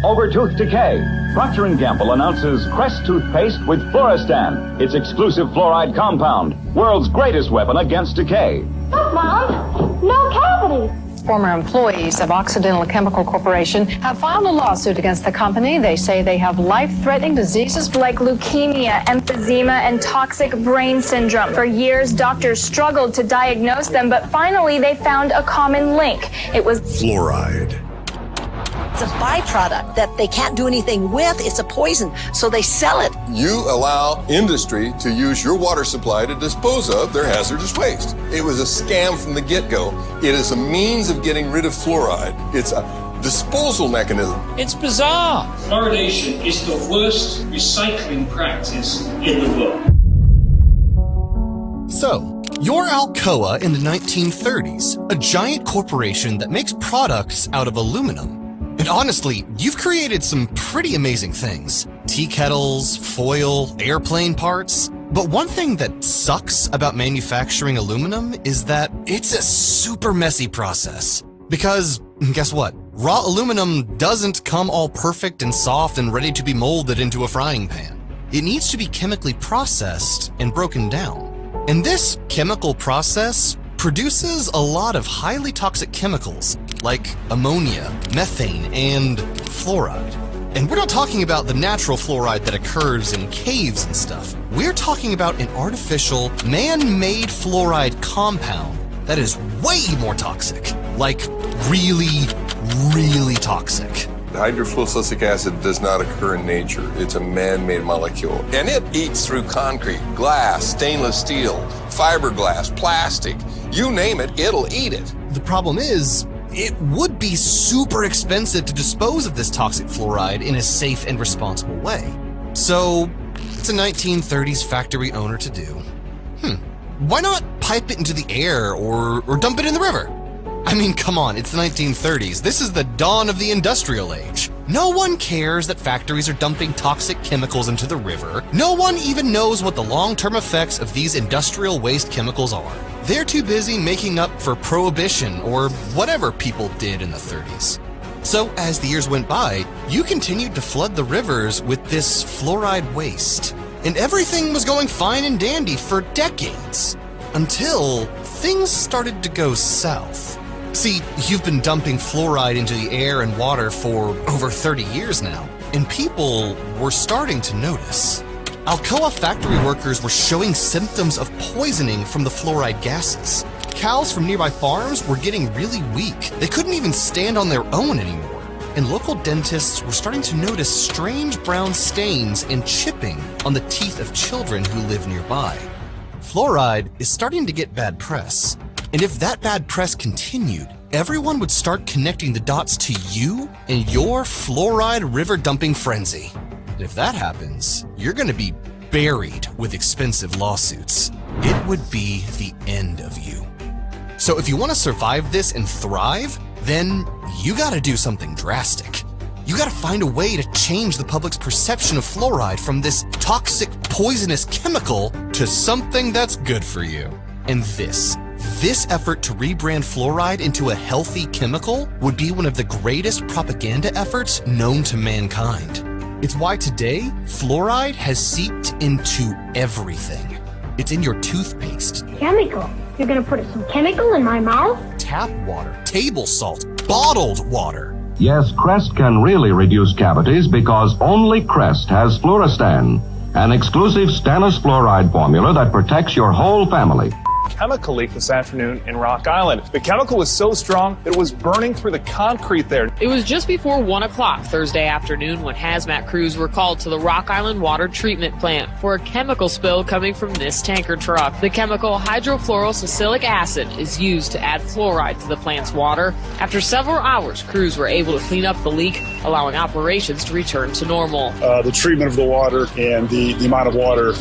Over tooth decay, Procter & Gamble announces Crest toothpaste with Fluoridane, its exclusive fluoride compound, world's greatest weapon against decay. Look, Mom, no cavities. Former employees of Occidental Chemical Corporation have filed a lawsuit against the company. They say they have life-threatening diseases like leukemia, emphysema, and toxic brain syndrome. For years, doctors struggled to diagnose them, but finally they found a common link. It was fluoride. It's a byproduct that they can't do anything with. It's a poison, so they sell it. You allow industry to use your water supply to dispose of their hazardous waste. It was a scam from the get-go. It is a means of getting rid of fluoride. It's a disposal mechanism. It's bizarre. Fluoridation is the worst recycling practice in the world. So, you're Alcoa in the 1930s, a giant corporation that makes products out of aluminum. And honestly, you've created some pretty amazing things. Tea kettles, foil, airplane parts. But one thing that sucks about manufacturing aluminum is that it's a super messy process. Because, guess what? Raw aluminum doesn't come all perfect and soft and ready to be molded into a frying pan. It needs to be chemically processed and broken down. And this chemical process produces a lot of highly toxic chemicals like ammonia, methane, and fluoride. And we're not talking about the natural fluoride that occurs in caves and stuff. We're talking about an artificial, man-made fluoride compound that is way more toxic. Like really, really toxic. Hydrofluorosilicic acid does not occur in nature. It's a man-made molecule. And it eats through concrete, glass, stainless steel, fiberglass, plastic. You name it, it'll eat it. The problem is, it would be super expensive to dispose of this toxic fluoride in a safe and responsible way. So, it's a 1930s factory owner to do. Why not pipe it into the air or dump it in the river? I mean, come on, it's the 1930s. This is the dawn of the industrial age. No one cares that factories are dumping toxic chemicals into the river. No one even knows what the long-term effects of these industrial waste chemicals are. They're too busy making up for prohibition or whatever people did in the 30s. So as the years went by, you continued to flood the rivers with this fluoride waste. And everything was going fine and dandy for decades. Until things started to go south. See, you've been dumping fluoride into the air and water for over 30 years now, and people were starting to notice. Alcoa factory workers were showing symptoms of poisoning from the fluoride gases. Cows from nearby farms were getting really weak. They couldn't even stand on their own anymore. And local dentists were starting to notice strange brown stains and chipping on the teeth of children who live nearby. Fluoride is starting to get bad press. And if that bad press continued, everyone would start connecting the dots to you and your fluoride river dumping frenzy. And if that happens, you're going to be buried with expensive lawsuits. It would be the end of you. So if you want to survive this and thrive, then you got to do something drastic. You got to find a way to change the public's perception of fluoride from this toxic, poisonous chemical to something that's good for you. And this effort to rebrand fluoride into a healthy chemical would be one of the greatest propaganda efforts known to mankind. It's why today, fluoride has seeped into everything. It's in your toothpaste. Chemical? You're gonna put some chemical in my mouth? Tap water, table salt, bottled water. Yes, Crest can really reduce cavities because only Crest has Fluoridane, an exclusive stannous fluoride formula that protects your whole family. Chemical leak this afternoon in Rock Island. The chemical was so strong that it was burning through the concrete there. It was just before 1 o'clock Thursday afternoon when hazmat crews were called to the Rock Island water treatment plant for a chemical spill coming from this tanker truck. The chemical hydrofluorosilicic acid is used to add fluoride to the plant's water. After several hours, crews were able to clean up the leak, allowing operations to return to normal. The treatment of the water and the amount of water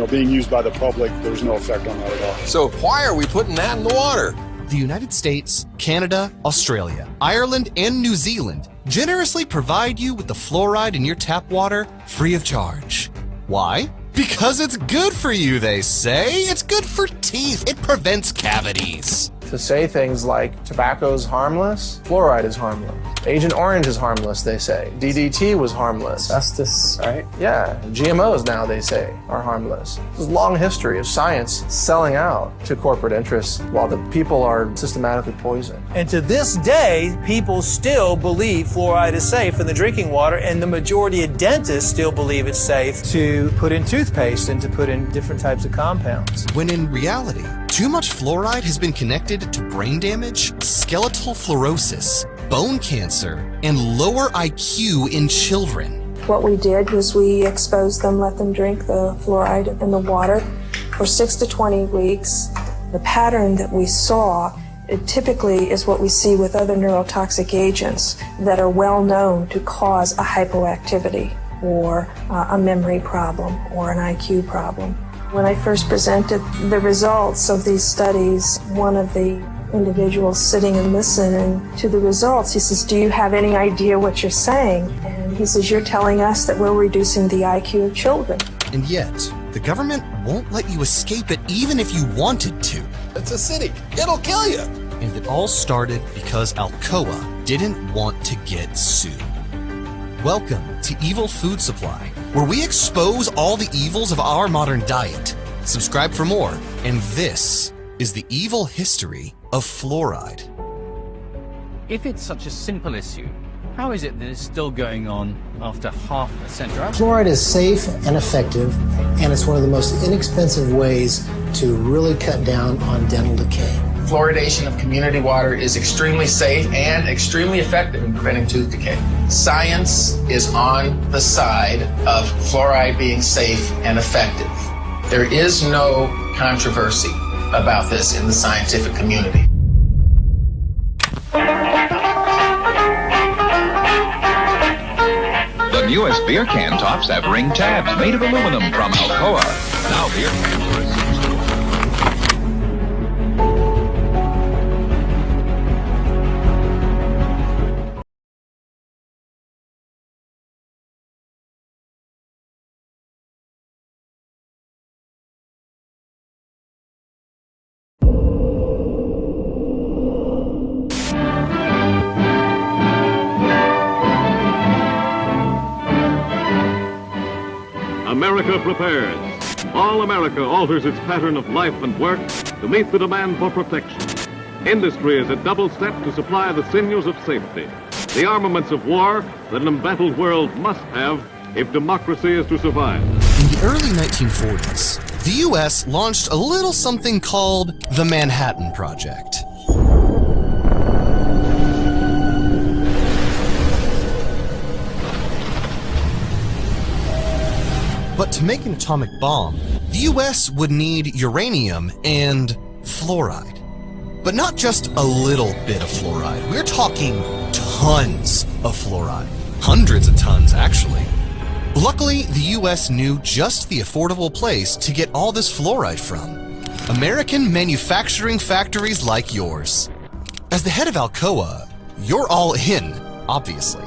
being used by the public, there's no effect on that at all. So why are we putting that in the water? The United States, Canada, Australia, Ireland, and New Zealand generously provide you with the fluoride in your tap water free of charge. Why? Because it's good for you, they say. It's good for teeth. It prevents cavities. to say things like tobacco is harmless, fluoride is harmless. Agent Orange is harmless, they say. DDT was harmless. Asbestos, right? Yeah, GMOs now, they say, are harmless. There's a long history of science selling out to corporate interests while the people are systematically poisoned. And to this day, people still believe fluoride is safe in the drinking water, and the majority of dentists still believe it's safe to put in toothpaste and to put in different types of compounds. When in reality, too much fluoride has been connected to brain damage, skeletal fluorosis, bone cancer, and lower IQ in children. What we did was we exposed them, let them drink the fluoride in the water for 6 to 20 weeks. The pattern that we saw, it typically is what we see with other neurotoxic agents that are well known to cause a hypoactivity or a memory problem or an IQ problem. When I first presented the results of these studies, one of the individuals sitting and listening to the results, he says, "Do you have any idea what you're saying?" And he says, "You're telling us that we're reducing the IQ of children." And yet, the government won't let you escape it even if you wanted to. It's acidic. It'll kill you. And it all started because Alcoa didn't want to get sued. Welcome to Evil Food Supply, where we expose all the evils of our modern diet. Subscribe for more, and this is the evil history of fluoride. If it's such a simple issue, how is it that it's still going on after half a century? Fluoride is safe and effective, and it's one of the most inexpensive ways to really cut down on dental decay. Fluoridation of community water is extremely safe and extremely effective in preventing tooth decay. Science is on the side of fluoride being safe and effective. There is no controversy about this in the scientific community. The newest beer can tops have ring tabs made of aluminum from Alcoa. Now beer cans are a America prepares. All America alters its pattern of life and work to meet the demand for protection. Industry is a double step to supply the sinews of safety, the armaments of war that an embattled world must have if democracy is to survive. In the early 1940s, the U.S. launched a little something called the Manhattan Project. But to make an atomic bomb, the US would need uranium and fluoride. But not just a little bit of fluoride. We're talking tons of fluoride. Hundreds of tons, actually. Luckily, the US knew just the affordable place to get all this fluoride from. American manufacturing factories like yours. As the head of Alcoa, you're all in, obviously.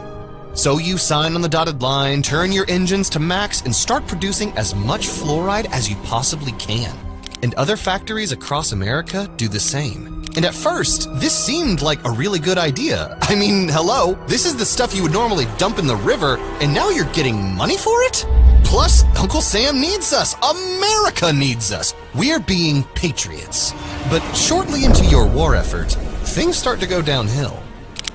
So you sign on the dotted line, turn your engines to max, and start producing as much fluoride as you possibly can. And other factories across America do the same. And at first, this seemed like a really good idea. I mean, hello, this is the stuff you would normally dump in the river, and now you're getting money for it? Plus, Uncle Sam needs us. America needs us. We're being patriots. But shortly into your war effort, things start to go downhill.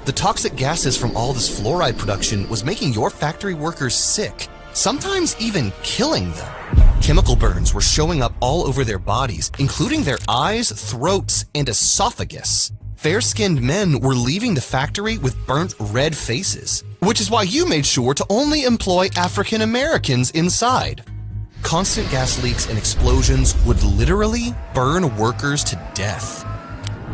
The toxic gases from all this fluoride production was making your factory workers sick, sometimes even killing them. Chemical burns were showing up all over their bodies, including their eyes, throats, and esophagus. Fair-skinned men were leaving the factory with burnt red faces, which is why you made sure to only employ African Americans inside. Constant gas leaks and explosions would literally burn workers to death.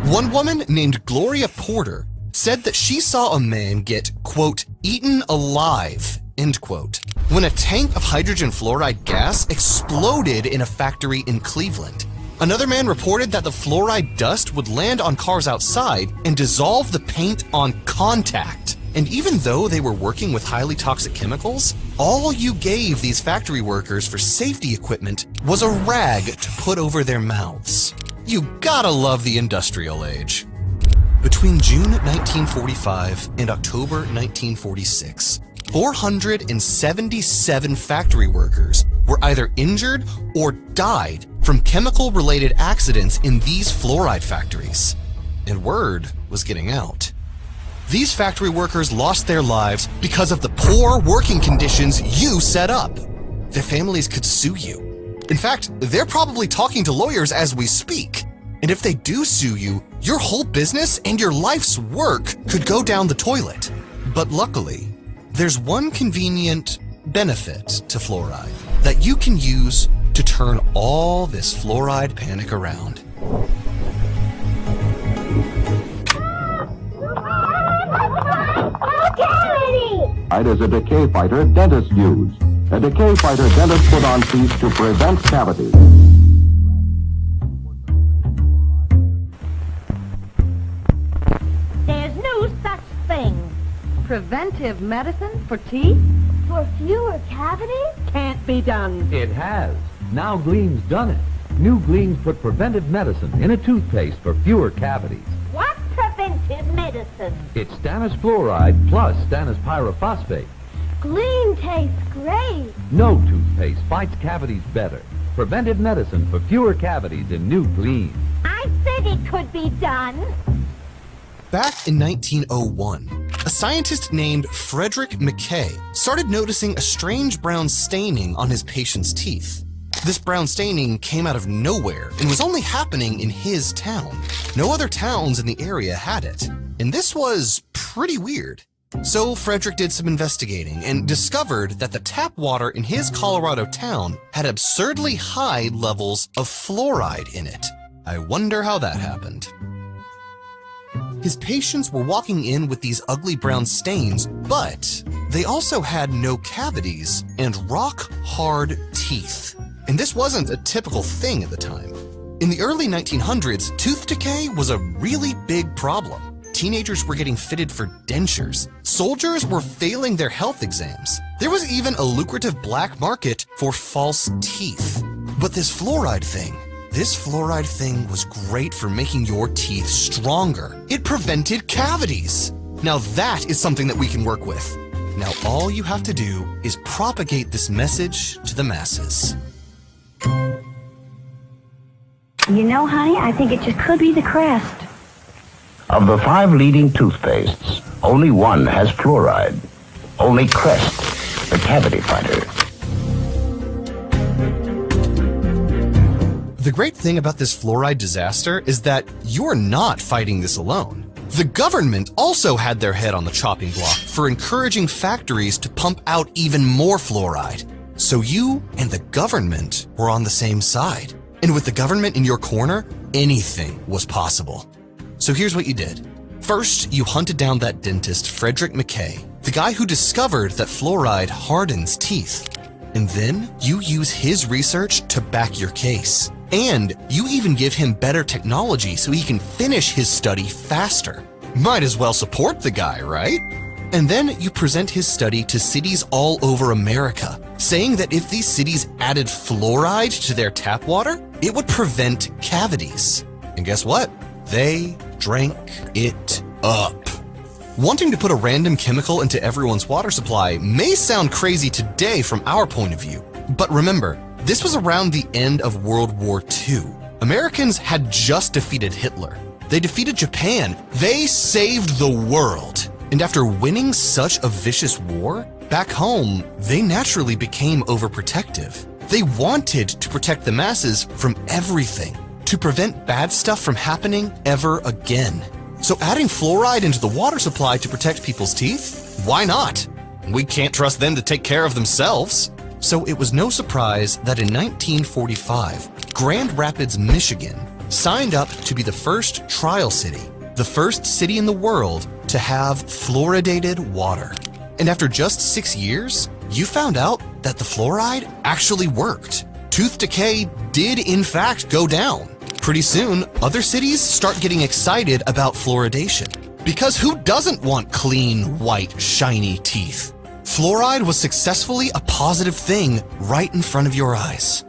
One woman named Gloria Porter said that she saw a man get, quote, eaten alive, end quote, when a tank of hydrogen fluoride gas exploded in a factory in Cleveland. Another man reported that the fluoride dust would land on cars outside and dissolve the paint on contact. And even though they were working with highly toxic chemicals, all you gave these factory workers for safety equipment was a rag to put over their mouths. You gotta love the industrial age. Between June 1945 and October 1946, 477 factory workers were either injured or died from chemical-related accidents in these fluoride factories. And word was getting out. These factory workers lost their lives because of the poor working conditions you set up. Their families could sue you. In fact, they're probably talking to lawyers as we speak. And if they do sue you, your whole business and your life's work could go down the toilet. But luckily, there's one convenient benefit to fluoride that you can use to turn all this fluoride panic around. Fluoride is a decay fighter dentists use. A decay fighter dentists put on teeth to prevent cavities. There's no such thing. Preventive medicine for teeth? For fewer cavities? Can't be done. It has. Now Gleam's done it. New Gleam's put preventive medicine in a toothpaste for fewer cavities. What preventive medicine? It's stannous fluoride plus stannous pyrophosphate. Gleam tastes great. No toothpaste fights cavities better. Preventive medicine for fewer cavities in New Gleam. I said it could be done. Back in 1901, a scientist named Frederick Mackay started noticing a strange brown staining on his patient's teeth. This brown staining came out of nowhere and was only happening in his town. No other towns in the area had it, and this was pretty weird. So Frederick did some investigating and discovered that the tap water in his Colorado town had absurdly high levels of fluoride in it. I wonder how that happened. His patients were walking in with these ugly brown stains, but they also had no cavities and rock-hard teeth. And this wasn't a typical thing at the time. In the early 1900s, tooth decay was a really big problem. Teenagers were getting fitted for dentures. Soldiers were failing their health exams. There was even a lucrative black market for false teeth. But this fluoride thing was great for making your teeth stronger. It prevented cavities. Now that is something that we can work with. Now all you have to do is propagate this message to the masses. You know, honey, I think it just could be the Crest. Of the 5 leading toothpastes, only one has fluoride. Only Crest, the cavity fighter. The great thing about this fluoride disaster is that you're not fighting this alone. The government also had their head on the chopping block for encouraging factories to pump out even more fluoride. So you and the government were on the same side. And with the government in your corner, anything was possible. So here's what you did. First, you hunted down that dentist, Frederick Mackay, the guy who discovered that fluoride hardens teeth. And then you use his research to back your case. And you even give him better technology so he can finish his study faster. Might as well support the guy, right? And then you present his study to cities all over America, saying that if these cities added fluoride to their tap water, it would prevent cavities. And guess what? They drank it up. Wanting to put a random chemical into everyone's water supply may sound crazy today from our point of view. But remember, this was around the end of World War II. Americans had just defeated Hitler. They defeated Japan. They saved the world. And after winning such a vicious war, back home, they naturally became overprotective. They wanted to protect the masses from everything, to prevent bad stuff from happening ever again. So adding fluoride into the water supply to protect people's teeth? Why not? We can't trust them to take care of themselves. So it was no surprise that in 1945, Grand Rapids, Michigan, signed up to be the first trial city, the first city in the world to have fluoridated water. And after just 6 years, you found out that the fluoride actually worked. Tooth decay did in fact go down. Pretty soon, other cities start getting excited about fluoridation. Because who doesn't want clean, white, shiny teeth? Fluoride was successfully a positive thing right in front of your eyes.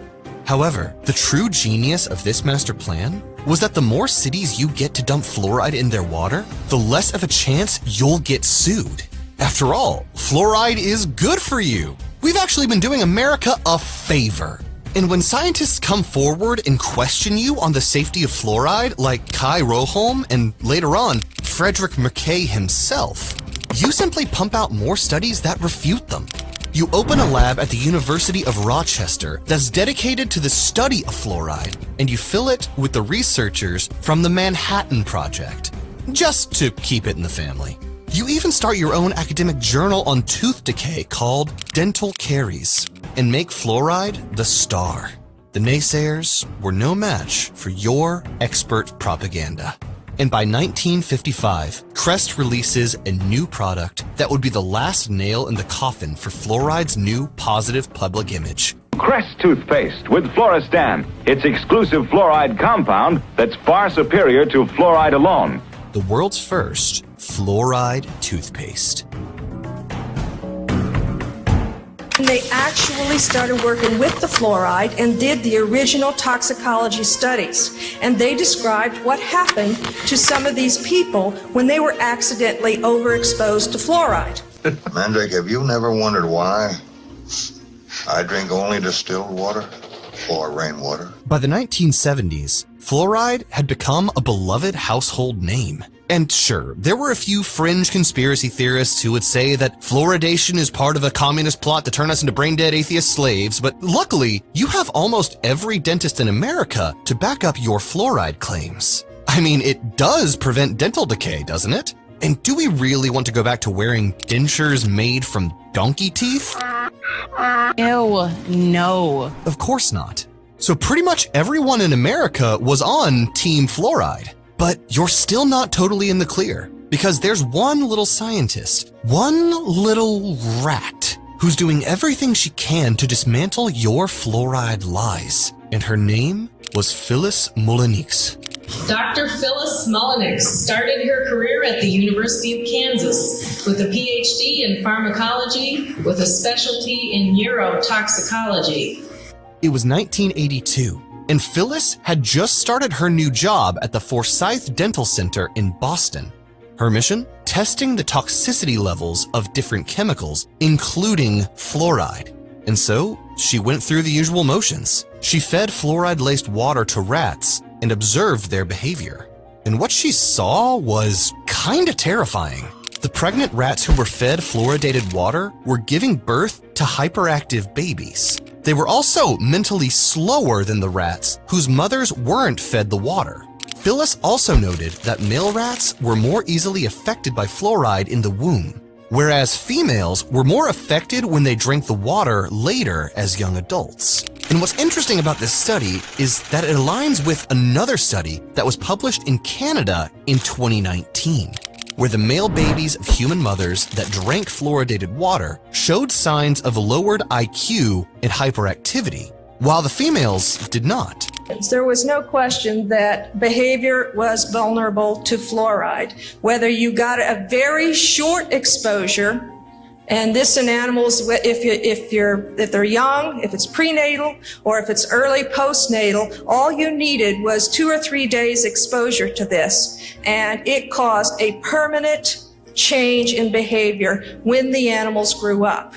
However, the true genius of this master plan was that the more cities you get to dump fluoride in their water, the less of a chance you'll get sued. After all, fluoride is good for you. We've actually been doing America a favor. And when scientists come forward and question you on the safety of fluoride, like Kai Roholm and later on, Frederick Merkay himself, you simply pump out more studies that refute them. You open a lab at the University of Rochester that's dedicated to the study of fluoride, and you fill it with the researchers from the Manhattan Project, just to keep it in the family. You even start your own academic journal on tooth decay called Dental Caries, and make fluoride the star. The naysayers were no match for your expert propaganda. And by 1955, Crest releases a new product that would be the last nail in the coffin for fluoride's new positive public image. Crest toothpaste with Fluoristan. Its exclusive fluoride compound that's far superior to fluoride alone. The world's first fluoride toothpaste. They actually started working with the fluoride and did the original toxicology studies. And they described what happened to some of these people when they were accidentally overexposed to fluoride. Mandrake, have you never wondered why I drink only distilled water or rainwater? By the 1970s, fluoride had become a beloved household name. And sure, there were a few fringe conspiracy theorists who would say that fluoridation is part of a communist plot to turn us into brain-dead atheist slaves, but luckily, you have almost every dentist in America to back up your fluoride claims. I mean, it does prevent dental decay, doesn't it? And do we really want to go back to wearing dentures made from donkey teeth? Ew, no. Of course not. So pretty much everyone in America was on Team Fluoride. But you're still not totally in the clear, because there's one little scientist, one little rat, who's doing everything she can to dismantle your fluoride lies. And her name was Phyllis Mullenix. Dr. Phyllis Mullenix started her career at the University of Kansas with a PhD in pharmacology with a specialty in neurotoxicology. It was 1982. And Phyllis had just started her new job at the Forsyth Dental Center in Boston. Her mission? Testing the toxicity levels of different chemicals, including fluoride. And so, she went through the usual motions. She fed fluoride-laced water to rats and observed their behavior. And what she saw was kinda terrifying. The pregnant rats who were fed fluoridated water were giving birth to hyperactive babies. They were also mentally slower than the rats whose mothers weren't fed the water. Phyllis also noted that male rats were more easily affected by fluoride in the womb, whereas females were more affected when they drank the water later as young adults. And what's interesting about this study is that it aligns with another study that was published in Canada in 2019. Where the male babies of human mothers that drank fluoridated water showed signs of a lowered IQ and hyperactivity, while the females did not. There was no question that behavior was vulnerable to fluoride. Whether you got a very short exposure, and this in animals, if they're young, if it's prenatal, or if it's early postnatal, all you needed was 2 or 3 days exposure to this, and it caused a permanent change in behavior when the animals grew up.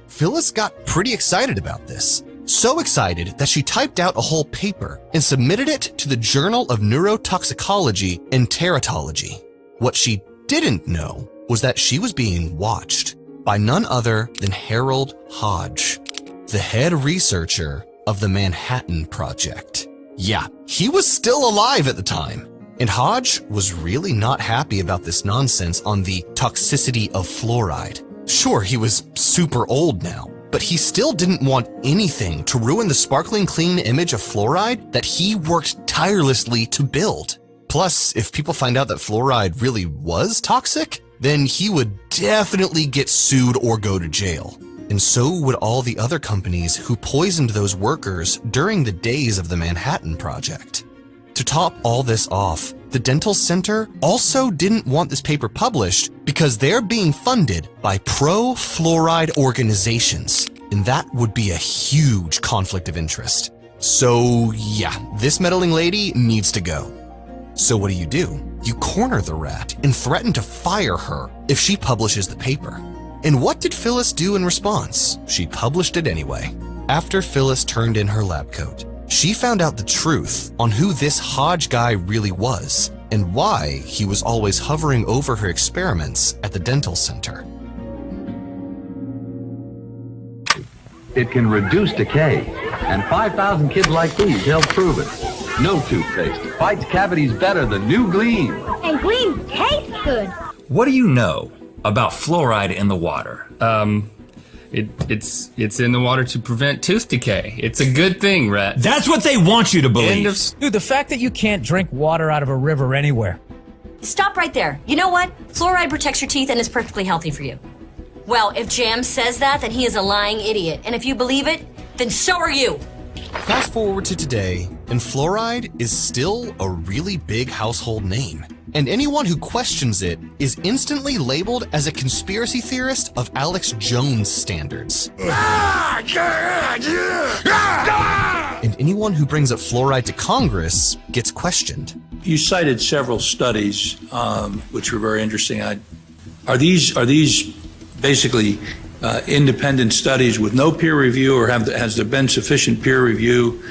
Phyllis got pretty excited about this. So excited that she typed out a whole paper and submitted it to the Journal of Neurotoxicology and Teratology. What she didn't know was that she was being watched by none other than Harold Hodge, the head researcher of the Manhattan Project. Yeah, he was still alive at the time. And Hodge was really not happy about this nonsense on the toxicity of fluoride. Sure, he was super old now, but he still didn't want anything to ruin the sparkling clean image of fluoride that he worked tirelessly to build. Plus, if people find out that fluoride really was toxic, then he would definitely get sued or go to jail. And so would all the other companies who poisoned those workers during the days of the Manhattan Project. To top all this off, the dental center also didn't want this paper published because they're being funded by pro-fluoride organizations, and that would be a huge conflict of interest. So yeah, this meddling lady needs to go. So what do? You corner the rat and threaten to fire her if she publishes the paper. And what did Phyllis do in response? She published it anyway. After Phyllis turned in her lab coat, she found out the truth on who this Hodge guy really was and why he was always hovering over her experiments at the dental center. It can reduce decay, and 5,000 kids like these help prove it. No toothpaste fights cavities better than New Gleam. And Gleam tastes good. What do you know about fluoride in the water? It's in the water to prevent tooth decay. It's a good thing, Rat. That's what they want you to believe. Dude, the fact that you can't drink water out of a river anywhere. Stop right there. You know what? Fluoride protects your teeth and is perfectly healthy for you. Well, if Jam says that, then he is a lying idiot. And if you believe it, then so are you. Fast forward to today, and fluoride is still a really big household name. And anyone who questions it is instantly labeled as a conspiracy theorist of Alex Jones standards. And anyone who brings up fluoride to Congress gets questioned. You cited several studies, which were very interesting. Are these basically independent studies with no peer review, or has there been sufficient peer review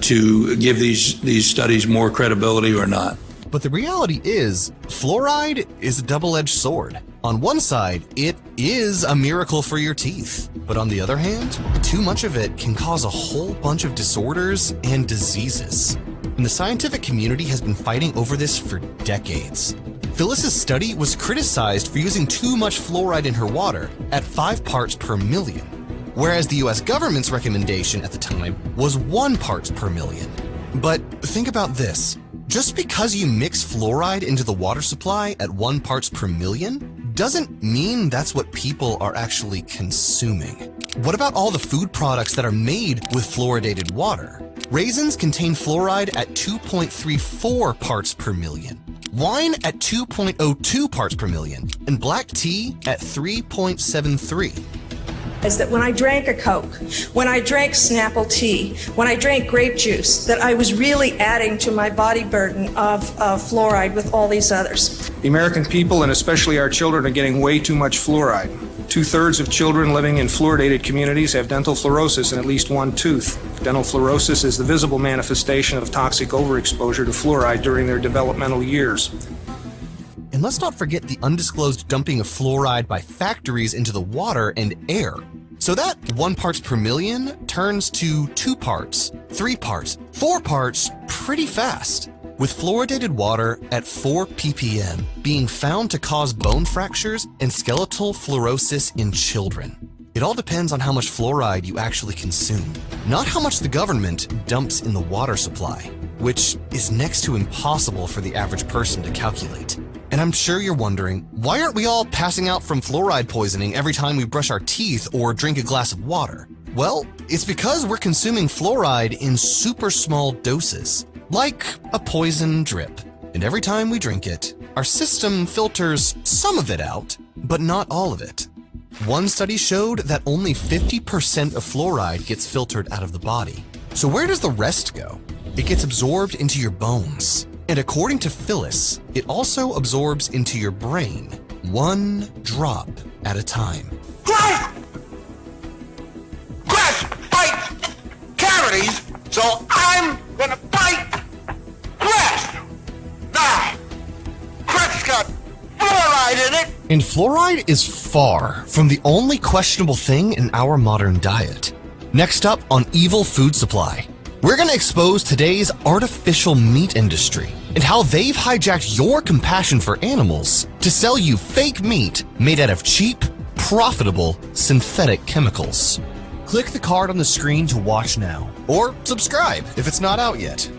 to give these studies more credibility or not? But the reality is, fluoride is a double-edged sword. On one side, it is a miracle for your teeth. But on the other hand, too much of it can cause a whole bunch of disorders and diseases. And the scientific community has been fighting over this for decades. Phyllis's study was criticized for using too much fluoride in her water at 5 parts per million, whereas the US government's recommendation at the time was 1 parts per million. But think about this. Just because you mix fluoride into the water supply at 1 parts per million doesn't mean that's what people are actually consuming. What about all the food products that are made with fluoridated water? Raisins contain fluoride at 2.34 parts per million, wine at 2.02 parts per million, and black tea at 3.73. Is that when I drank a Coke, when I drank Snapple tea, when I drank grape juice, that I was really adding to my body burden of fluoride with all these others. The American people, and especially our children, are getting way too much fluoride. 2/3 of children living in fluoridated communities have dental fluorosis in at least one tooth. Dental fluorosis is the visible manifestation of toxic overexposure to fluoride during their developmental years. And let's not forget the undisclosed dumping of fluoride by factories into the water and air. So that 1 parts per million turns to 2 parts, 3 parts, 4 parts pretty fast, with fluoridated water at 4 ppm being found to cause bone fractures and skeletal fluorosis in children. It all depends on how much fluoride you actually consume, not how much the government dumps in the water supply, which is next to impossible for the average person to calculate. And I'm sure you're wondering, why aren't we all passing out from fluoride poisoning every time we brush our teeth or drink a glass of water? Well, it's because we're consuming fluoride in super small doses, like a poison drip. And every time we drink it, our system filters some of it out, but not all of it. One study showed that only 50% of fluoride gets filtered out of the body. So where does the rest go? It gets absorbed into your bones. And according to Phyllis, it also absorbs into your brain, 1 drop at a time. Crest fights cavities, so I'm gonna fight Crest. Now, Crest's got fluoride in it. And fluoride is far from the only questionable thing in our modern diet. Next up on Evil Food Supply, we're going to expose today's artificial meat industry and how they've hijacked your compassion for animals to sell you fake meat made out of cheap, profitable, synthetic chemicals. Click the card on the screen to watch now, or subscribe if it's not out yet.